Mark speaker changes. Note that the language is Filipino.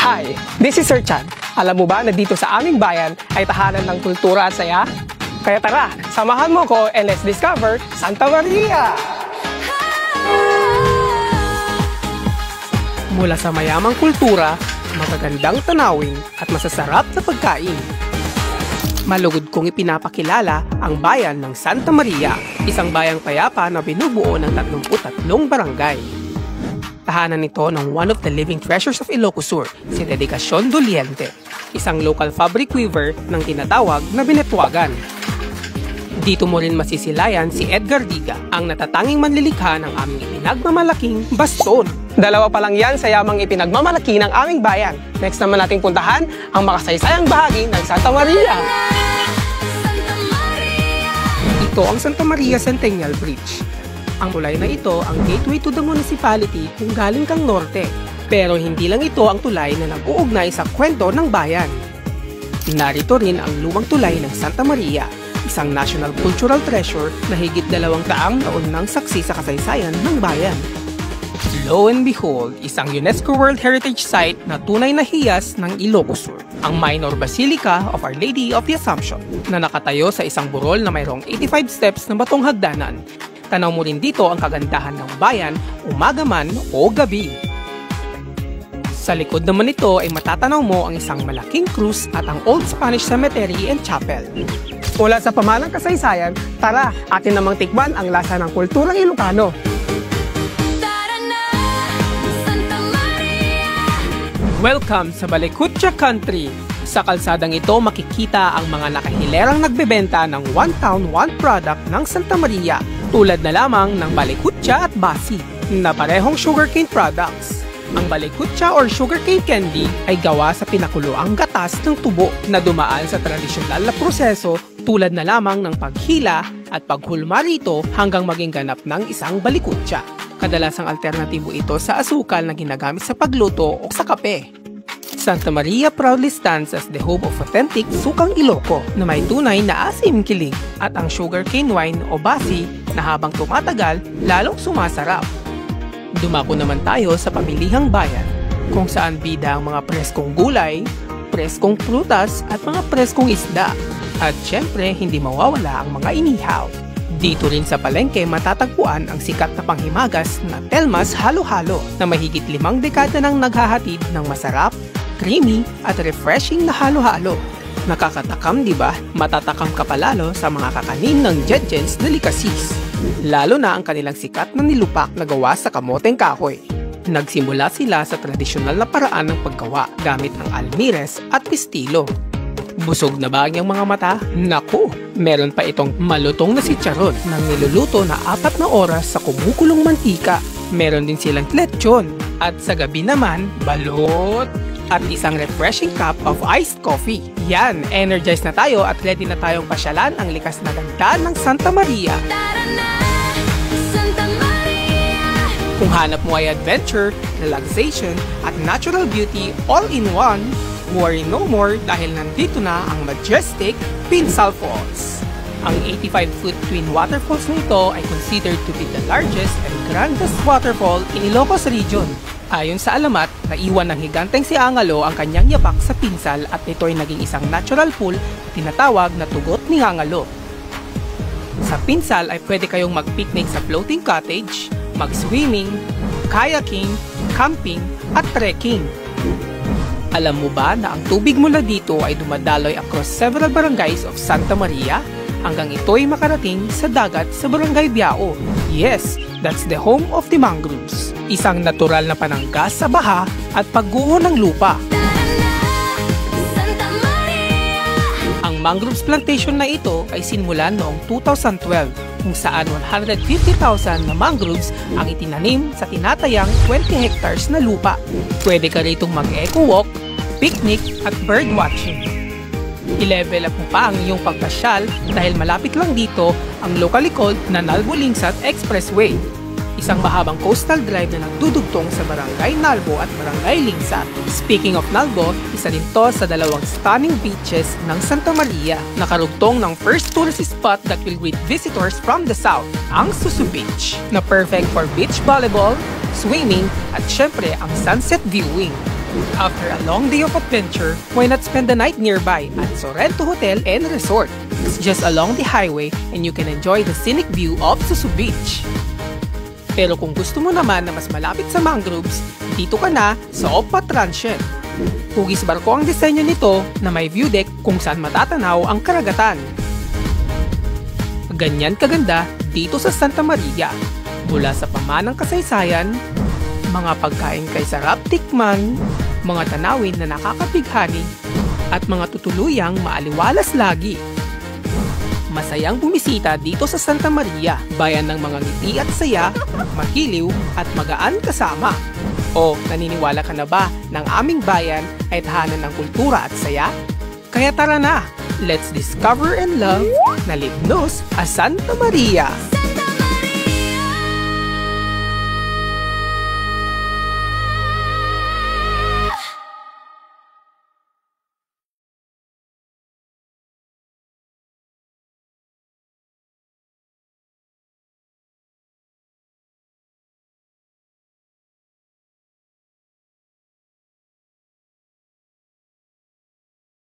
Speaker 1: Hi, this is Sir Chan. Alam mo ba na dito sa aming bayan ay tahanan ng kultura at saya? Kaya tara, samahan mo ko and let's discover Santa Maria! Mula sa mayamang kultura, magagandang tanawin at masasarap na pagkain. Malugod kong ipinapakilala ang bayan ng Santa Maria, isang bayang payapa na binubuo ng 33 barangay. Tahanan nito ng one of the living treasures of Ilocos Sur, si Dedicacion Doliente, isang local fabric weaver ng tinatawag na Binetwagan. Dito mo rin masisilayan si Edgar Diga, ang natatanging manlilikha ng aming ipinagmamalaking baston. Dalawa pa lang yan sa yamang ipinagmamalaki ng aming bayan. Next naman nating puntahan ang makasaysayang bahagi ng Santa Maria. Ito ang Santa Maria Centennial Bridge. Ang tulay na ito ang gateway to the municipality kung galing kang norte. Pero hindi lang ito ang tulay na nag-uugnay sa kwento ng bayan. Narito rin ang lumang tulay ng Santa Maria, isang national cultural treasure na higit 200 taon nang saksi sa kasaysayan ng bayan. Lo and behold, isang UNESCO World Heritage Site na tunay na hiyas ng Ilocos Sur, ang Minor Basilica of Our Lady of the Assumption, na nakatayo sa isang burol na mayroong 85 steps na batong hagdanan. Tanaw mo rin dito ang kagandahan ng bayan, umaga man o gabi. Sa likod naman nito ay matatanaw mo ang isang malaking krus at ang Old Spanish Cemetery and Chapel. Mula sa pamalang kasaysayan, tara, atin namang tikman ang lasa ng kulturang Ilocano. Welcome sa Balikutya Country. Sa kalsadang ito makikita ang mga nakahilerang nagbebenta ng one town, one product ng Santa Maria, tulad na lamang ng balikutya at basi, na parehong sugarcane products. Ang balikutya or sugarcane candy ay gawa sa pinakuloang gatas ng tubo na dumaan sa tradisyonal na proseso tulad na lamang ng paghila at paghulma rito hanggang maging ganap ng isang balikutya. Kadalasang alternatibo ito sa asukal na ginagamit sa pagluto o sa kape. Santa Maria proudly stands as the home of authentic sukang Iloco na may tunay na asim kilig at ang sugarcane wine o basi na habang tumatagal lalong sumasarap. Dumako naman tayo sa pamilihang bayan kung saan bida ang mga preskong gulay, preskong prutas at mga preskong isda. At syempre hindi mawawala ang mga inihaw. Dito rin sa palengke matatagpuan ang sikat na panghimagas na Telmas Halo-Halo na mahigit 5 dekada nang naghahatid ng masarap, creamy at refreshing na halo-halo. Nakakatakam, di ba? Matatakam ka palalo sa mga kakanin ng Jedjens Delicacies. Lalo na ang kanilang sikat na nilupak na gawa sa kamoteng kahoy. Nagsimula sila sa tradisyonal na paraan ng paggawa gamit ang almires at pistilo. Busog na ba ang iyong mga mata? Naku! Meron pa itong malutong na sitsaron na niluluto na 4 na oras sa kumukulong mantika. Meron din silang lechon. At sa gabi naman, balot! At isang refreshing cup of iced coffee. Yan, energized na tayo at ready na tayong pasyalan ang likas na ganda ng Santa Maria. Santa Maria! Kung hanap mo ay adventure, relaxation, at natural beauty all in one, worry no more dahil nandito na ang majestic Pinsal Falls. Ang 85-foot twin waterfalls nito ay considered to be the largest and grandest waterfall in Ilocos region. Ayon sa alamat, naiwan ng higanteng si Angalo ang kanyang yapak sa Pinsal at ito ay naging isang natural pool na tinatawag na tugot ni Angalo. Sa Pinsal ay pwede kayong mag-picnic sa floating cottage, mag-swimming, kayaking, camping at trekking. Alam mo ba na ang tubig mula dito ay dumadaloy across several barangays of Santa Maria hanggang ito'y makarating sa dagat sa Barangay Biao? Yes, that's the home of the mangroves. Isang natural na pananggas sa baha at pagguho ng lupa. Ang mangroves plantation na ito ay sinmulan noong 2012 kung saan 150,000 na mangroves ang itinanim sa tinatayang 20 hectares na lupa. Pwede ka ritong mag-eco walk, picnic at bird watching. I-level up mo pa ang iyong pagpasyal dahil malapit lang dito ang locally called na Nalbo Lingsat Expressway. Isang mahabang coastal drive na nagdudugtong sa Barangay Nalbo at Barangay Lingsat. Speaking of Nalbo, isa din to sa 2 stunning beaches ng Santa Maria. Nakarugtong ng first tourist spot that will greet visitors from the south, ang Susu Beach, na perfect for beach volleyball, swimming at syempre ang sunset viewing. After a long day of adventure, why not spend the night nearby at Sorrento Hotel and Resort? It's just along the highway and you can enjoy the scenic view of Susu Beach. Pero kung gusto mo naman na mas malapit sa mangroves, dito ka na sa Oppa Transient. Hugis barko ang disenyo nito na may view deck kung saan matatanaw ang karagatan. Ganyan kaganda dito sa Santa Maria. Mula sa pamanang kasaysayan, mga pagkain kay sarap tikman, mga tanawin na nakakabighani, at mga tutuluyang maaliwalas lagi. Masayang bumisita dito sa Santa Maria, bayan ng mga ngiti at saya, magiliw at magaan kasama. O naniniwala ka na ba ng aming bayan ay tahanan ng kultura at saya? Kaya tara na, let's discover and love na Limnos a Santa Maria!